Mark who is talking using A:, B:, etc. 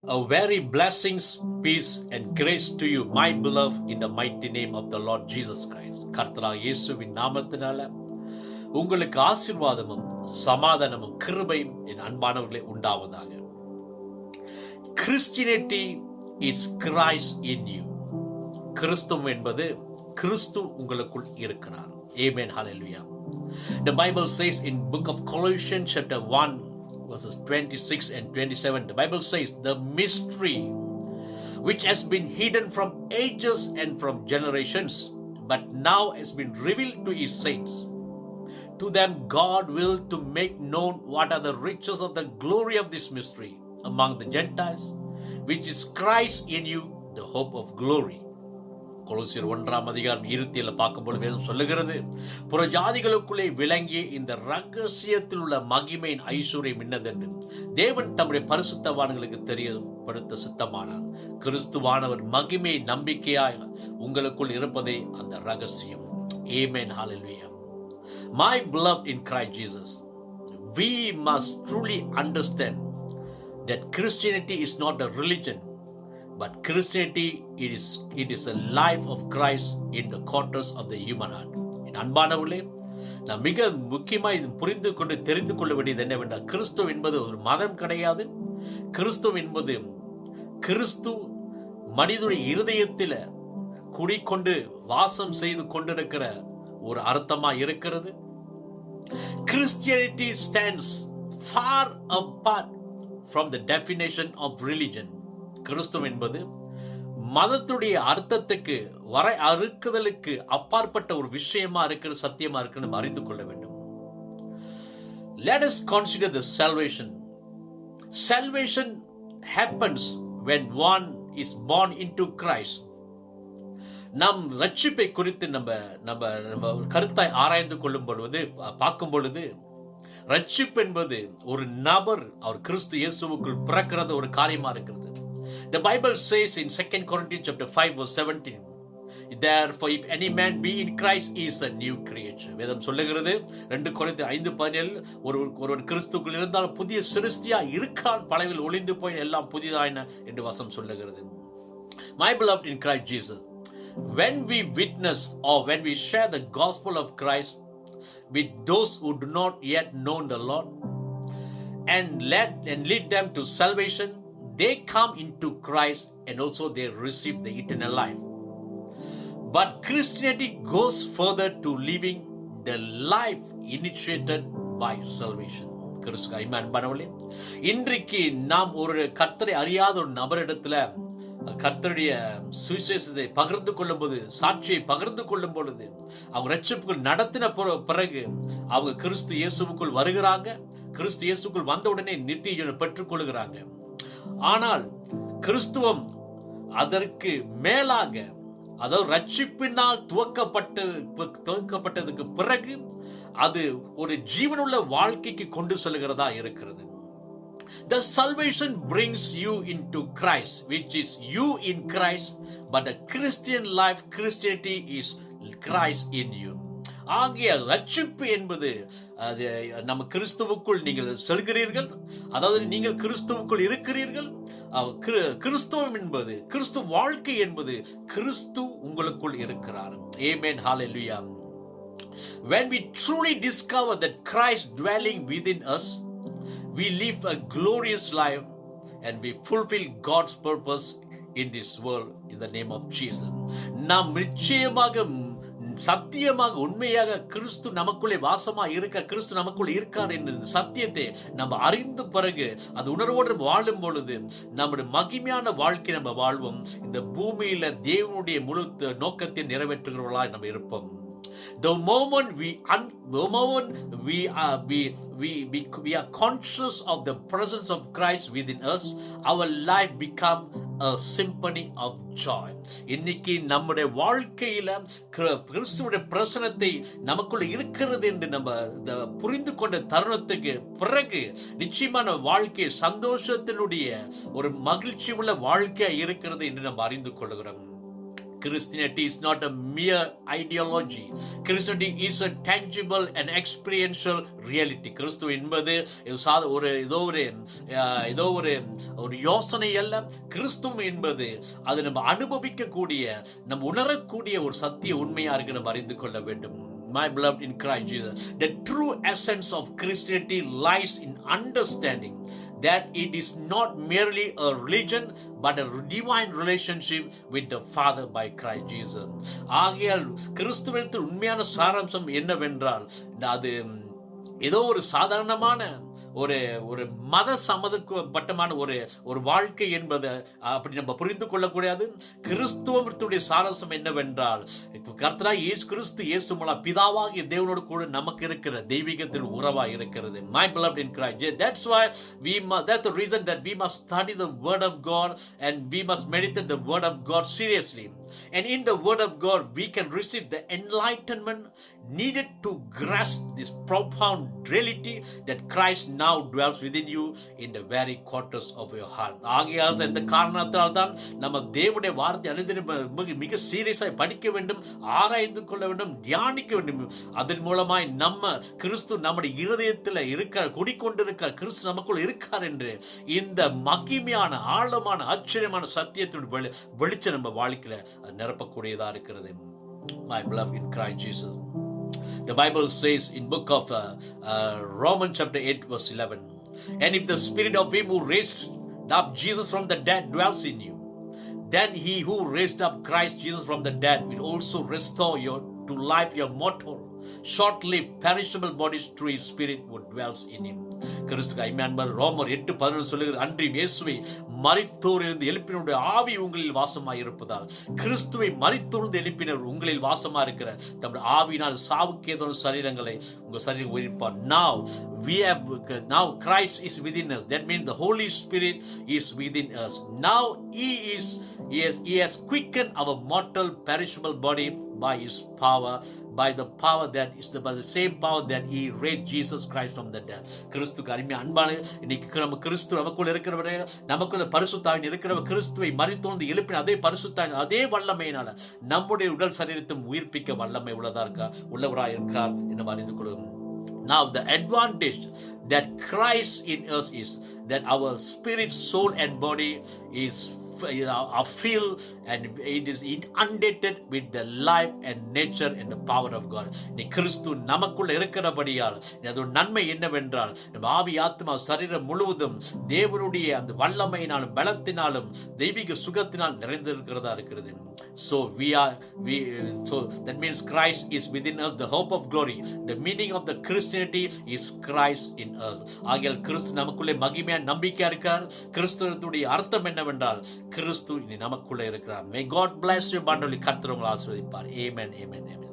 A: A very blessings, peace and grace to you, my beloved, in the mighty name of the Lord Jesus Christ. கர்த்தராகிய இயேசுவின் நாமத்தினால உங்களுக்கு ஆசீர்வாதமும் சமாதானமும் கிருபையும் என் அன்பானவர்களே உண்டாவதாக. Christianity is Christ in you. கிறிஸ்துவம் என்பது கிறிஸ்து உங்களுக்குள் இருக்கிறார். Amen. Hallelujah. The Bible says in book of Colossians chapter 1 verses 26 and 27, the Bible says, the mystery which has been hidden from ages and from generations, but now has been revealed to his saints. To them God willed to make known what are the riches of the glory of this mystery among the Gentiles, which is Christ in you, the hope of glory. கொலோசியர் 1ஆம் அதிகாரம் 20 பார்க்கும்போது வேதம் சொல்லுகிறது, புறஜாதிகளுக்குள்ளே விளங்கிய இந்த ரகசியத்தில் உள்ள மகிமையின் ஐஸ்வர்யம் என்னதென்று தேவன் தம்முடைய பரிசுத்தவான்களுக்கு தெரியப்படுத்த சித்தமானார். கிறிஸ்துவானவர் மகிமை நம்பிக்கையாய் உங்களுக்குள் இருப்பதே அந்த ரகசியம். Amen. Hallelujah. My beloved in Christ Jesus, we must truly understand that Christianity is not a religion, but Christianity it is a life of Christ in the quarters of the human heart. என் அன்பானவர்களே, நான் மிக முக்கியமாக இது புரிந்து கொண்டு தெரிந்து கொள்ள வேண்டியது என்னவென்றால், கிறிஸ்துவ என்பது ஒரு மதம் கிடையாது. கிறிஸ்துவ என்பது கிறிஸ்து மனிதனுடைய இருதயத்தில் குடிக்கொண்டு வாசம் செய்து கொண்டிருக்கிற ஒரு அர்த்தமா இருக்கிறது. Christianity stands far apart from the definition of religion. கிறிஸ்துவம் என்பது மதத்துடைய அர்த்தத்துக்கு அறுக்குதலுக்கு அப்பாற்பட்ட ஒரு விஷயமா இருக்கிற சத்தியமா இருக்கு நம்ம அறிந்து கொள்ள வேண்டும். Let us consider the salvation. Salvation happens when one is born into Christ. நம் ரட்சிப்பை குறித்து நம்ம கருத்தாய் ஆராய்ந்து கொள்ளும் பொழுது பார்க்கும் பொழுது, ரட்சிப்பு என்பது ஒரு நபர் அவர் கிறிஸ்து இயேசுவுக்குள் பிறக்கிறது ஒரு காரியமா இருக்கிறது. The Bible says in 2 Corinthians chapter 5 verse 17, therefore if any man be in Christ, he is a new creature. வேதம் சொல்லுகிறது 2 கொரிந்தியர் 5:17, ஒருவன் கிறிஸ்துவுக்குள் இருந்தால் புதிய சிருஷ்டியா இருக்கான், பழையவைகள் ஒளிந்து போய் எல்லாம் புதிதாயின என்று வசனம் சொல்லுகிறது. My beloved in Christ Jesus, when we witness or when we share the gospel of Christ with those who do not yet know the Lord and lead them to salvation, they come into Christ and also they receive the eternal life. But Christianity goes further to living the life initiated by salvation. இன்றைக்கு நாம் ஒரு கர்த்தரை அறியாத ஒரு நபரிடத்துல கர்த்தருடைய சுவிசேஷத்தை பகிர்ந்து கொள்ளும் போது, சாட்சியை பகிர்ந்து கொள்ளும் பொழுது, அவங்க ரட்சிப்புக்குள் நடத்தின பிறகு அவங்க கிறிஸ்து இயேசுவுக்குள் வருகிறாங்க. கிறிஸ்து இயேசுக்குள் வந்த உடனே நித்திய ஜீவனை பெற்றுக் கொள்கிறாங்க. ஆனால் கிறிஸ்துவம் அதற்கு மேலாக, அதாவது ரட்சிப்பினால் துவக்கப்பட்டதுக்கு பிறகு அது ஒரு ஜீவனுள்ள வாழ்க்கைக்கு கொண்டு செல்கிறதா இருக்கிறது. The salvation brings you into Christ, which is you in Christ, but the Christian life, Christianity is Christ in you. ஆகிய ரட்சிப்பு என்பது நம்ம கிறிஸ்துவுக்குள் நீங்கள் செல்கிறீர்கள், அதாவது நீங்கள் கிறிஸ்துவுக்குள் இருக்கிறீர்கள். கிறிஸ்துவம் என்பது, கிறிஸ்து வாழ்க்கை என்பது கிறிஸ்து உங்களுக்குள் இருக்கிறார். Amen. Hallelujah. When we truly discover that Christ dwelling within us, we live a glorious life and we fulfill God's purpose in this world in the name of Jesus. நாம் நிச்சயமாக சத்தியமாக உண்மையாக கிறிஸ்து நமக்குள்ளே வாசமா இருக்க, கிறிஸ்து நமக்குள்ளே இருக்கார் என்ற சத்தியத்தை நம்ம அறிந்த பிறகு அது உணர்வோடு வாழும் பொழுது நம்முடைய மகிமையான வாழ்க்கை நம்ம வாழ்வோம். இந்த பூமியில தேவனுடைய முழு நோக்கத்தை நிறைவேற்றுகிறவர்களாய் நம்ம இருப்போம். The moment we are conscious of the presence of Christ within us, our life become a symphony of joy. இன்னைக்கு நம்முடைய வாழ்க்கையில கிறிஸ்துவுடைய பிரசன்னத்தை நமக்குள்ள இருக்கிறது என்று நம்ம புரிந்து கொண்ட தருணத்துக்கு பிறகு நிச்சயமான வாழ்க்கை சந்தோஷத்தினுடைய ஒரு மகிழ்ச்சி உள்ள வாழ்க்கையா இருக்கிறது என்று நம்ம அறிந்து கொள்கிறோம். Christianity is not a mere ideology. Christianity is a tangible and experiential reality. கிறிஸ்துவ என்பது ஏதோ ஒரு யோசனை அல்ல. கிறிஸ்துவம் என்பது அது நம்ம அனுபவிக்கக்கூடிய, நம்ம உணரக்கூடிய ஒரு சத்திய உண்மையா இருக்கு. நம்ம அறிந்து கொள்ள வேண்டும். My beloved in Christ Jesus, the true essence of Christianity lies in understanding that it is not merely a religion but a divine relationship with the Father by Christ Jesus. ஆகையால் கிறிஸ்துவின் உண்மையான சாராம்சம் என்னவென்றால், அது ஏதோ ஒரு சாதாரணமான ஒரு மத சம்மந்தப்பட்டமான ஒரு வாழ்க்கை என்பது அப்படி நம்ம புரிந்து கொள்ளக்கூடாது. கிறிஸ்துவத்துடைய சாராம்சம் என்னவென்றால், கர்த்தராகிய இயேசு கிறிஸ்து இயேசு மூலம் பிதாவாகிய தேவனோடு கூட நமக்கு இருக்கிற தெய்வீகத்தின் உறவா இருக்கிறது. My beloved in Christ, that's the reason that we must study the word of God and we must meditate the word of God seriously. And in the word of God we can receive the enlightenment needed to grasp this profound reality that Christ now dwells within you in the very quarters of your heart. ஆகையால் இந்த காரணத்தால் தான் நம்ம தேவனுடைய வார்த்தை அனுதினம் மிக சீரியஸாய் படிக்க வேண்டும், ஆராய்ந்து கொள்ள வேண்டும், தியானிக்க வேண்டும். அதன் மூலமாய் நம்ம கிறிஸ்து நம்முடைய இருதயத்தில் இருக்கார், குடிக்கொண்டிருக்கார், கிறிஸ்து நமக்குள் இருக்கார் என்று இந்த மகிமையான ஆழமான ஆச்சரியமான சத்தியத்தின் வெளிச்சம் நம்ம வாழ்க்கையில நிரப்பக்கூடியதா இருக்கிறது. My beloved in Christ Jesus, the Bible says in book of Romans chapter 8 verse 11, and if the spirit of him who raised up Jesus from the dead dwells in you, then he who raised up Christ Jesus from the dead will also restore to life your mortal, short-lived, perishable bodies through his spirit who dwells in him. கிறிஸ்துக்கு அருமையானவர் ரோமர் 8:11 சொல்லுகிறது, அன்றியும் இயேசுவை மரித்தோரிலிருந்து எழுப்பினருடைய ஆவி உங்களில் வாசமாய் இருப்பதால், கிறிஸ்துவை மரித்தோரிலிருந்து எழுப்பினர் உங்களில் வாசமா இருக்கிற தம்முடைய ஆவியினால் சாவுக்கு ஏதோ சரீரங்களை உங்க சரீரம் உயிர்ப்பார். Now Christ is within us. That means the Holy Spirit is within us. Now he has quickened our mortal perishable body by his power, by the same power that he raised Jesus Christ from the dead. கிறிஸ்துக்கு அருமையான அன்பான, இன்னைக்கு நம்ம கிறிஸ்து நமக்குள்ள இருக்கிறவரே, நமக்குள்ள பரிசுத்தாவின் இருக்கிறவர் கிறிஸ்துவை மரித்தோர்ந்து எழுப்பின அதே பரிசுத்தாவின் அதே வல்லமையினால நம்முடைய உடல் சரீரத்தையும் உயிர்ப்பிக்க வல்லமை உள்ளவராய் இருக்கார் என்று அறிந்து கொள்ளும். Now the advantage that Christ in us is that our spirit, soul and body are filled and it is inundated with the life and nature and the power of God. நீ கிறிஸ்து நமக்குள்ள இருக்கிறபடியால் அதோட நன்மை என்னவென்றால், நம்ம ஆவி ஆத்மா சரீரம் முழுவதும் தேவனுடைய அந்த வல்லமையினாலும் பலத்தினாலும் தெய்வீக சுகத்தினால் நிறைந்திருக்கிறதா இருக்கிறது. So that means Christ is within us, the hope of glory. The meaning of the Christianity is Christ in us. ஆகையால் கிறிஸ்து நமக்குள்ளே மகிமையான நம்பிக்கையா இருக்கார். கிறிஸ்துவனுடைய அர்த்தம் என்னவென்றால், கிறிஸ்து இனி நமக்குள்ளே இருக்கிறார். May God bless you abundantly. கர்த்தர் உங்களை ஆசீர்வதிப்பார். Amen, amen, amen.